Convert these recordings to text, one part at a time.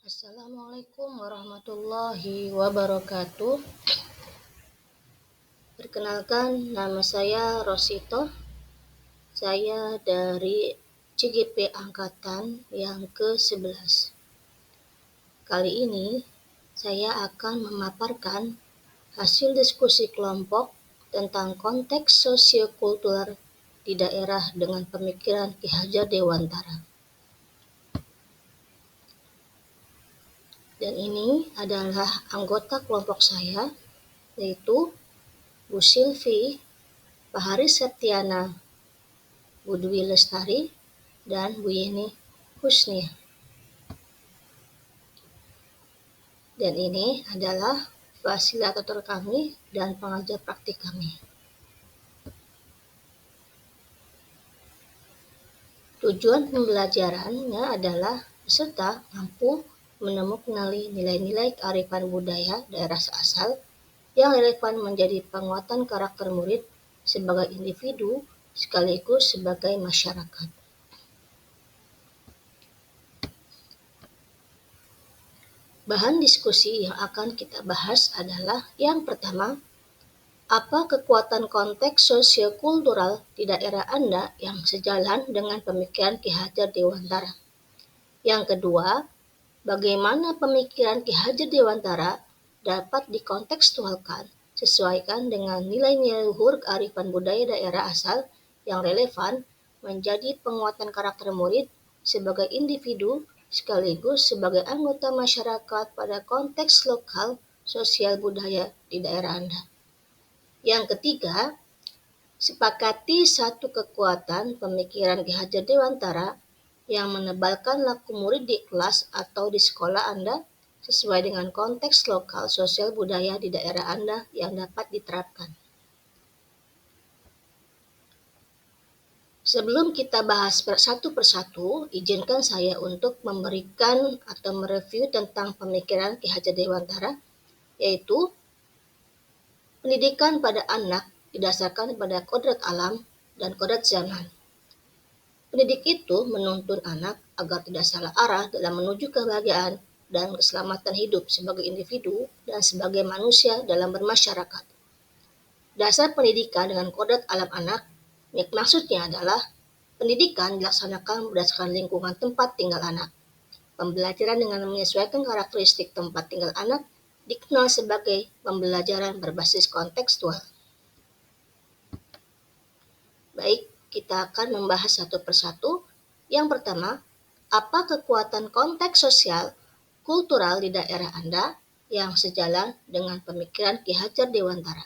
Assalamualaikum warahmatullahi wabarakatuh. Perkenalkan, nama saya Rosito. Saya dari CGP Angkatan yang ke-11. Kali ini saya akan memaparkan hasil diskusi kelompok tentang konteks sosiokultural di daerah dengan pemikiran Ki Hajar Dewantara. Dan ini adalah anggota kelompok saya, yaitu Bu Silvi, Pak Haris Septiana, Bu Dwi Lestari, dan Bu Yeni Husnia. Dan ini adalah fasilitator kami dan pengajar praktik kami. Tujuan pembelajarannya adalah peserta mampu menemukan nilai-nilai kearifan budaya daerah asal yang relevan menjadi penguatan karakter murid sebagai individu sekaligus sebagai masyarakat. Bahan diskusi yang akan kita bahas adalah yang pertama, apa kekuatan konteks sosiokultural di daerah Anda yang sejalan dengan pemikiran Ki Hajar Dewantara? Yang kedua, bagaimana pemikiran Ki Hajar Dewantara dapat dikontekstualkan sesuaikan dengan nilai-nilai luhur kearifan budaya daerah asal yang relevan menjadi penguatan karakter murid sebagai individu sekaligus sebagai anggota masyarakat pada konteks lokal sosial budaya di daerah Anda. Yang ketiga, sepakati satu kekuatan pemikiran Ki Hajar Dewantara yang menebalkan laku murid di kelas atau di sekolah Anda sesuai dengan konteks lokal sosial budaya di daerah Anda yang dapat diterapkan. Sebelum kita bahas satu persatu, izinkan saya untuk memberikan atau mereview tentang pemikiran Ki Hajar Dewantara, yaitu pendidikan pada anak didasarkan pada kodrat alam dan kodrat zaman. Pendidik itu menuntun anak agar tidak salah arah dalam menuju kebahagiaan dan keselamatan hidup sebagai individu dan sebagai manusia dalam bermasyarakat. Dasar pendidikan dengan kodrat alam anak, maksudnya adalah pendidikan dilaksanakan berdasarkan lingkungan tempat tinggal anak. Pembelajaran dengan menyesuaikan karakteristik tempat tinggal anak dikenal sebagai pembelajaran berbasis kontekstual. Baik, kita akan membahas satu persatu. Yang pertama, apa kekuatan konteks sosial kultural di daerah Anda yang sejalan dengan pemikiran Ki Hajar Dewantara?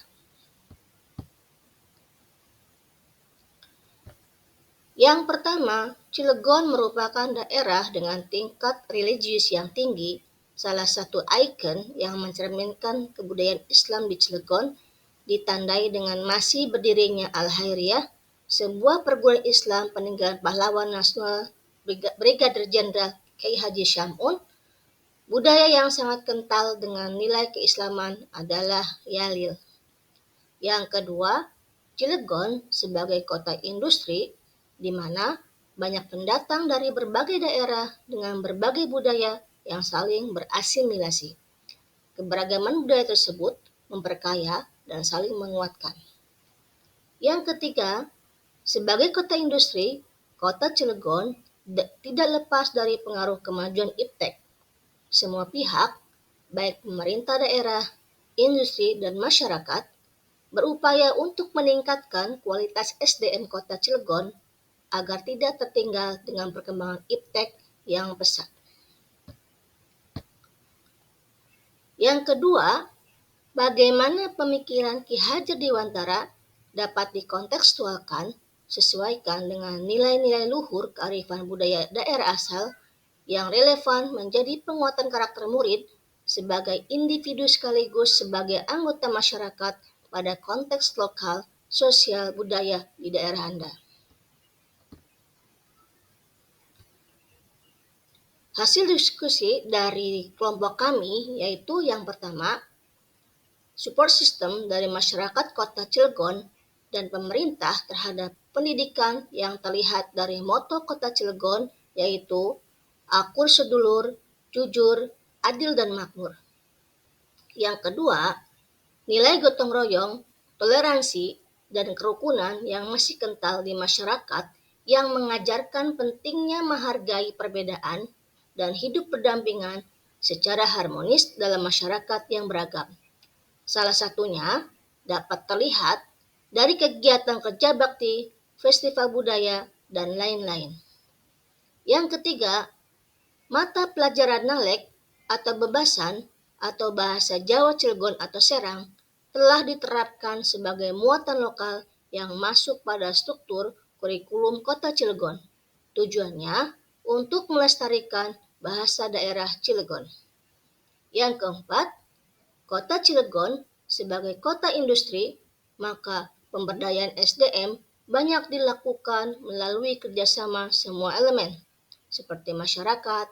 Yang pertama, Cilegon merupakan daerah dengan tingkat religius yang tinggi. Salah satu ikon yang mencerminkan kebudayaan Islam di Cilegon ditandai dengan masih berdirinya Al-Hairiyah, sebuah perguruan Islam peninggalan pahlawan nasional Brigadir Jenderal Kiai Haji Syam'un. Budaya yang sangat kental dengan nilai keislaman adalah Yalil. Yang kedua, Cilegon sebagai kota industri di mana banyak pendatang dari berbagai daerah dengan berbagai budaya yang saling berasimilasi. Keberagaman budaya tersebut memperkaya dan saling menguatkan. Yang ketiga, sebagai kota industri, kota Cilegon tidak lepas dari pengaruh kemajuan iptek. Semua pihak, baik pemerintah daerah, industri, dan masyarakat, berupaya untuk meningkatkan kualitas SDM kota Cilegon agar tidak tertinggal dengan perkembangan iptek yang pesat. Yang kedua, bagaimana pemikiran Ki Hajar Dewantara dapat dikontekstualkan sesuaikan dengan nilai-nilai luhur kearifan budaya daerah asal yang relevan menjadi penguatan karakter murid sebagai individu sekaligus sebagai anggota masyarakat pada konteks lokal, sosial, budaya di daerah Anda. Hasil diskusi dari kelompok kami yaitu yang pertama, support system dari masyarakat kota Cilegon dan pemerintah terhadap pendidikan yang terlihat dari moto kota Cilegon yaitu Akur Sedulur, jujur, adil, dan makmur. Yang kedua, nilai gotong royong, toleransi, dan kerukunan yang masih kental di masyarakat yang mengajarkan pentingnya menghargai perbedaan dan hidup berdampingan secara harmonis dalam masyarakat yang beragam. Salah satunya dapat terlihat dari kegiatan kerja bakti, festival budaya, dan lain-lain. Yang ketiga, mata pelajaran Nalek atau Bebasan atau bahasa Jawa Cilegon atau Serang telah diterapkan sebagai muatan lokal yang masuk pada struktur kurikulum Kota Cilegon. Tujuannya untuk melestarikan bahasa daerah Cilegon. Yang keempat, Kota Cilegon sebagai kota industri, maka pemberdayaan SDM banyak dilakukan melalui kerjasama semua elemen, seperti masyarakat,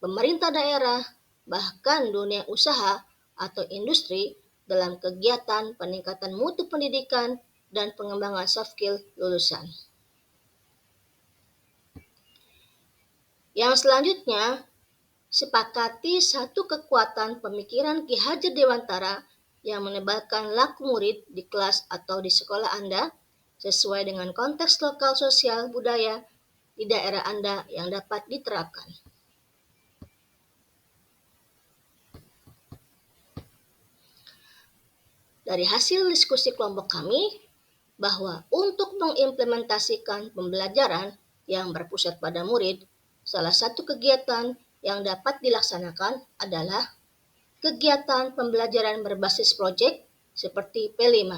pemerintah daerah, bahkan dunia usaha atau industri dalam kegiatan peningkatan mutu pendidikan dan pengembangan soft skill lulusan. Yang selanjutnya, sepakati satu kekuatan pemikiran Ki Hajar Dewantara yang menebalkan laku murid di kelas atau di sekolah Anda sesuai dengan konteks lokal sosial budaya di daerah Anda yang dapat diterapkan. Dari hasil diskusi kelompok kami, bahwa untuk mengimplementasikan pembelajaran yang berpusat pada murid, salah satu kegiatan yang dapat dilaksanakan adalah kegiatan pembelajaran berbasis proyek seperti P5.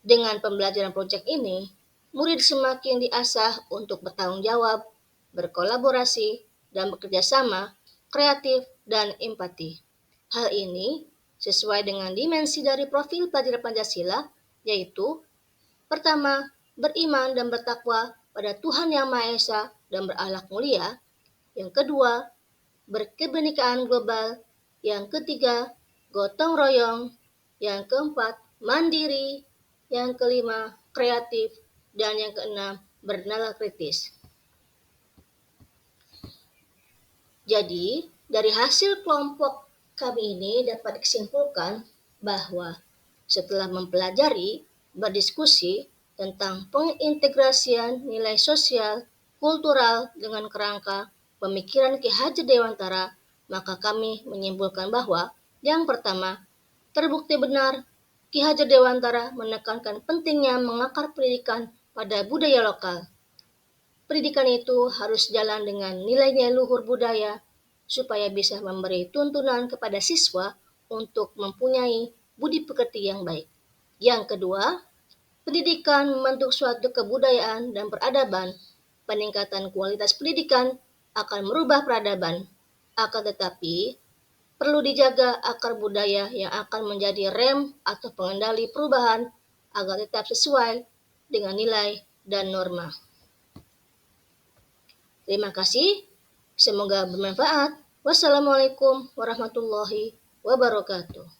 Dengan pembelajaran proyek ini, murid semakin diasah untuk bertanggung jawab, berkolaborasi, dan bekerja sama, kreatif, dan empati. Hal ini sesuai dengan dimensi dari profil pelajar Pancasila, yaitu pertama, beriman dan bertakwa pada Tuhan Yang Maha Esa dan berakhlak mulia. Yang kedua, berkebenekaan global. Yang ketiga, gotong royong. Yang keempat, mandiri. Yang kelima, kreatif. Dan yang keenam, bernalar kritis. Jadi, dari hasil kelompok kami ini dapat disimpulkan bahwa setelah mempelajari, berdiskusi tentang pengintegrasian nilai sosial, kultural dengan kerangka pemikiran Ki Hajar Dewantara, maka kami menyimpulkan bahwa yang pertama, terbukti benar Ki Hajar Dewantara menekankan pentingnya mengakar pendidikan pada budaya lokal. Pendidikan itu harus jalan dengan nilai-nilai luhur budaya supaya bisa memberi tuntunan kepada siswa untuk mempunyai budi pekerti yang baik. Yang kedua, pendidikan membentuk suatu kebudayaan dan peradaban. Peningkatan kualitas pendidikan akan merubah peradaban. Akan tetapi, perlu dijaga akar budaya yang akan menjadi rem atau pengendali perubahan agar tetap sesuai dengan nilai dan norma. Terima kasih, semoga bermanfaat. Wassalamualaikum warahmatullahi wabarakatuh.